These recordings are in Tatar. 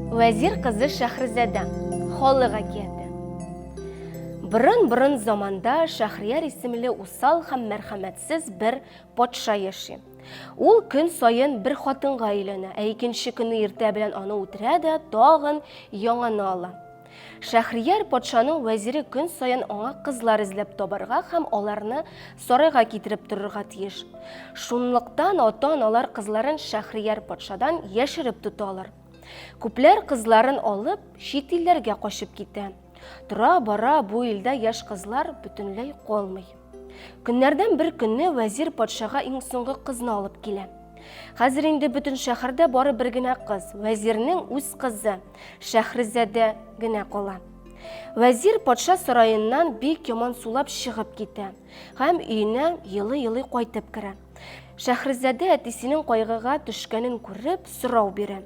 Вәзир кызы Шәһрезәдә. Халык әкияте. Бұрын заманда Шәһрияр исемле усал һәм мәрхәмәтсез бер патша яши. Ул көн сайын бер хатынга әйләнә, ә икенче көнне иртә белән аны үтерә дә тагын яңаны ала. Шәһрияр патшаның вәзире көн сайын аңа кызлар эзләп табарга һәм аларны сарайга китереп торырга тиеш. Шунлыктан ата-аналар кызларын Шәһрияр патшадан яшереп тоталар. Күпләр кызларын алып чит илләргә качып китә. Тора-бара бу илдә яшь кызлар бөтенләй калмый. Көннәрдән бер көнне вәзир патшага иң соңгы кызны алып килә. Хәзер инде бөтен шәһәрдә бары бер генә кыз, вәзирнең үз кызы Шәһрезәдә генә кала. Вәзир патша сараеннан бик яман сулап чыгып китә һәм өенә елый-елый кайтып керә. Шәһрезәдә әтисенең кайгыга төшкәнен күреп сорау бирә.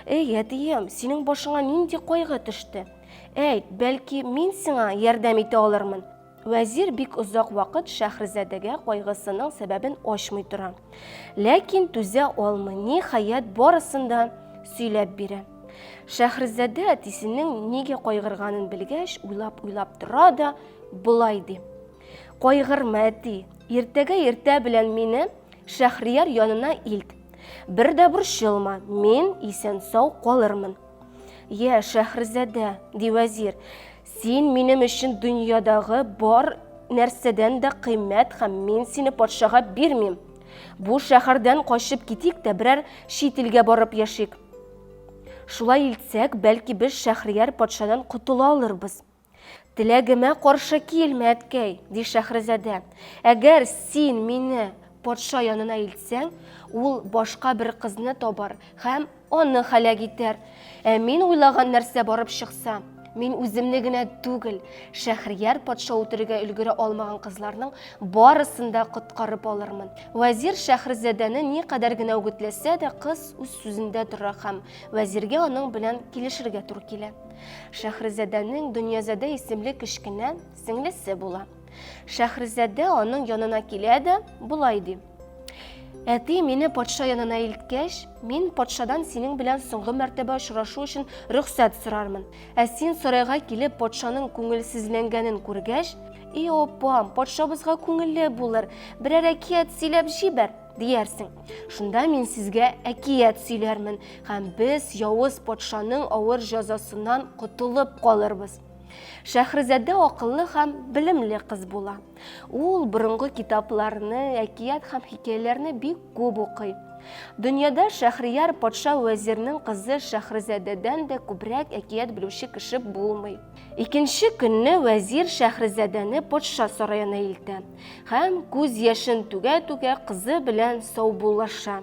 Эй, әтием, синең башыңа нинди кайгы төште? Әйт, бәлки мин сиңа ярдәм итә алырмын. Вәзир бик озак вакыт Шәһрезәдәгә кайгысының сәбәбен ачмый тора. Ләкин түзә алмый, ниһаять барысын да сөйләп бирә. Шәһрезәдә әтисенең нигә кайгырганын белгәч, уйлап тора да булай ди. Кайгырма, әти, иртә белән мине Шәһрияр янына илт. Бер дә борчылма, мин исән-сау калырмын. Я, Шәһрезәдә, ди вәзир, син минем өчен дөньядагы бар нәрсәдән дә кыйммәт һәм мин сине патшага бирмим. Бу шәһәрдән качып китик тә берәр чит илгә барып яшик. Шулай илтсәк, бәлки без Шәһрияр патшадан котыла алырбыз. Теләгемә каршы килмә, әткәй, ди Шәһрезәдә. Әгәр син мине патша янына илтсәң, ул башка бер кызны табар һәм аны һәлак итәр. Ә мин уйлаган нәрсә барып чыкса, мин үземне генә түгел, Шәһрияр патша үтерергә өлгерә алмаган кызларның барысын да коткарып алырмын. Вәзир Шәһрезәдәне никадәр генә үгетләсә дә, кыз үз сүзендә тора һәм вәзиргә аның белән килешергә туры килә. Шәһрезәдәнең Дөньязәдә исемле кечкенә сеңлесе була. Шәһрезәдә аның янына килә дә булай ди. Әти, мине патша янына илткәч, мин патшадан синең белән соңгы мәртәбә очрашу өчен рөхсәт сорармын. Ә син сарайга килеп патшаның күңелсезләнгәнен күргәч, "И апам, патшабызга күңелле булыр, берәр әкият сөйләп җибәр", диярсең. Шунда мин сезгә әкият сөйләрмен һәм без явыз патшаның авыр җәзасыннан котылып калырбыз. Шәһрезәдә акыллы һәм белемле кыз була. Ул борынгы китапларны, әкият һәм хикәяләрне бик күп укый. Дөньяда Шәһрияр патша вәзирнең кызы Шәһрезәдәдән дә күбрәк әкият белүче кеше булмый. Икенче көнне вәзир Шәһрезәдәне патша сараена илтә һәм күз яшен түгә-түгә кызы белән саубуллаша.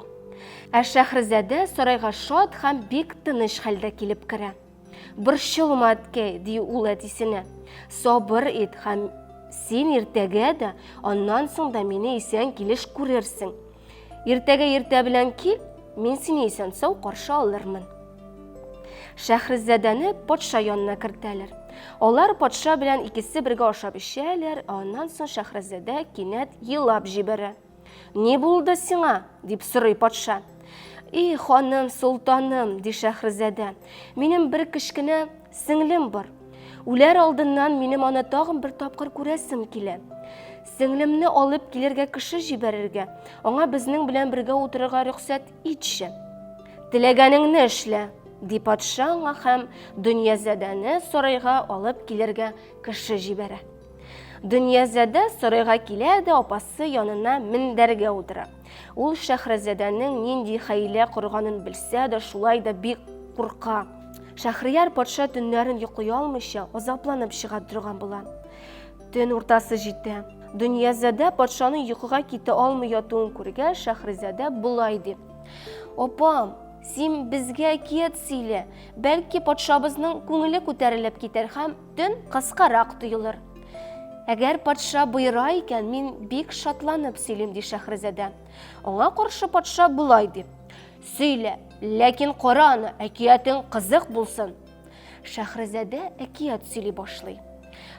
Ә Шәһрезәдә сарайга шат һәм бик тыныч хәлдә килеп керә. Борчылма, әткәй, ди ул әтисенә. Сабыр ит һәм син иртәгә дә, аннан соң да мине исән килеш күрерсең. Иртәгә иртә белән кил, мин сине исән-сау каршы алырмын. Шәһрезәдәне патша янына кертәләр. Алар патша белән икесе бергә ашап эчәләр, аннан соң Шәһрезәдә кинәт елап җибәрә. "Ни булды сиңа?" дип сорый патша. "И, ханым, солтаным", ди Шәһрезәдә, "минем бер кечкенә сеңлем бар. Үләр алдыннан минем аны тагын бер тапкыр күрәсем килә. Сеңлемне алып килергә кеше җибәрергә, аңа безнең белән бергә утырырга рөхсәт итче. Теләгәнеңне эшлә", ди патша аңа һәм Дөньязәдәне сарайга алып килергә кеше җибәрә. Дөньязәдә сарайга килә дә апасы янына мендәргә утыра. Ул Шәһрезәдәнең нинди хәйлә корганын белсә дә, шулай да бик курка. Шәһрияр патша төннәрен йоклый алмыйча азапланып чыга торган була. Төн уртасы җитә. Дөньязәдә патшаның йокыга китә алмый ятуын күргәч, Шәһрезәдә булай ди. "Апам, син безгә әкият сөйлә, бәлки патшабызның күңеле күтәрелеп китәр һәм төн кыскарак тоелыр." "Әгәр патша боера икән, мин бик шатланып сөйлим", ди Шәһрезәдә. Аңа каршы патша булай ди. "Сөйлә, ләкин кара аны, әкиятең кызык булсын." Шәһрезәдә әкият сөйли башлый.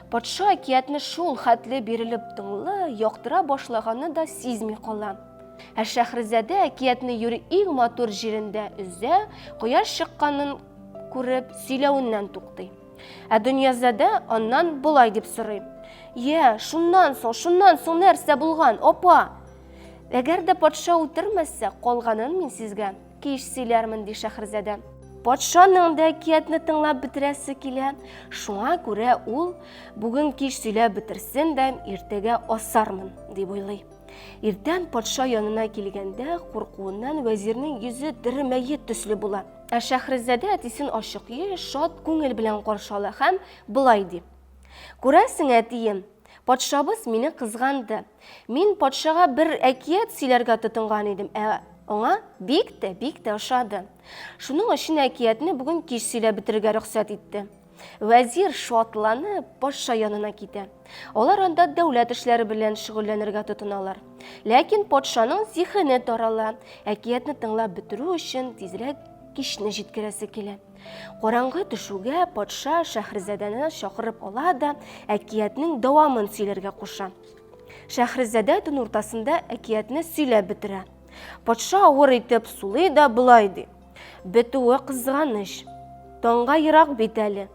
Патша әкиятне шул хәтле бирелеп тыңлый, яктыра башлаганны да сизми кала. Ә Шәһрезәдә әкиятне юри иң матур җирендә өзә, кояш чыкканын күреп, сөйләвеннән туктый. Ә Дөньязада аннан болай дип сорый. Шуннан соң нәрсә булган, апа? Әгәр дә патша үтермәсә, калганын мин сезгә кич сөйләрмен, ди Шәһрезадә. Патшаның да әкиятне тыңлап бетерәсе килә. Шуңа күрә ул бүген кич сөйләп бетерсен дә, иртәгә асармын, дип уйлый. Иртән патша янына килгәндә, куркуыннан вәзирнең йөзе тере мәет төсле була. Ә Шәһрезадә әтисен ачык йөз, шат күңел белән каршы ала һәм болай ди. Күрәсең, әтием, патшабыз мине кызганды. Мин патшага бер әкият сөйләргә тотынган идем, аңа бик тә ошады. Шуның өчен әкиятне бүген кич сөйләп бетерергә рөхсәт итте. Вәзир шатланып патша янына китә. Алар анда дәүләт эшләре белән шөгыльләнергә тотыналар. Ләкин патшаның зиһене тарала. Әкиятне тыңлап бетерү өчен тизрәк кичне җиткерәсе килә. Караңгы төшүгә патша Шәһрезадәне чакырып ала да әкиятнең дәвамын сөйләргә куша. Шәһрезадә төн уртасында әкиятне сөйләп бетерә. Патша авыр итеп сулый да болай ди. Бетүе кызганыч. Таңга ерак бит әле.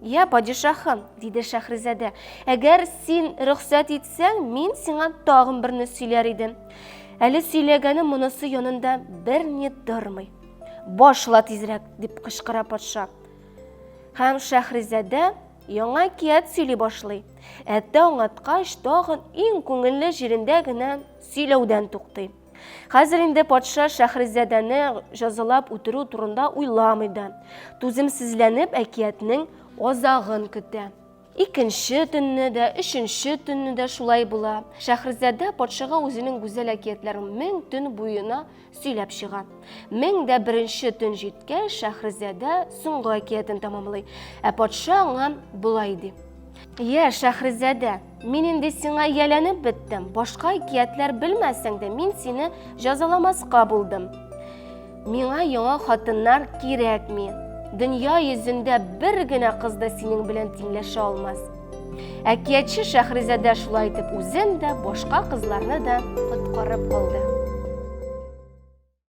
Падишаһым, диде Шәһрезадә, әгәр син рөхсәт итсәң, мин сиңа тагын берне сөйләр идем. Әле сөйләгәнем монысы янында берни тормый. Башла тизрәк, дип кычкыра патша. Һәм Шәһрезадә яңа әкият сөйли башлый. Әтә аңлаткач, тагын иң күңелле җирендә генә сөйләүдән туктый. Хәзер инде патша Шәһрезадәне җәзалап үтерү турында уйламый да. Түземсезләнеп әкиятнең азагын көтә. Икенче төнне дә, өченче төнне дә шулай була. Шәһрезадә патшага үзенең гүзәл әкиятләрен 1000 төн буена сөйләп чыга. 1001 төн җиткәч, Шәһрезадә соңгы әкиятен тәмамлый. Ә патша аңа болай ди. Шәһрезадә, мин инде сиңа яләнеп беттем. Башка әкиятләр белмәсәң дә, мин сине җәзаламаска булдым. Миңа яңа хатыннар кирәкми. Дөнья йөзендә бер генә кыз да синең белән тиңләшә алмас. Әкиятчы Шәһрезадә шулай итеп үзен дә, башка кызларны да коткарып калды.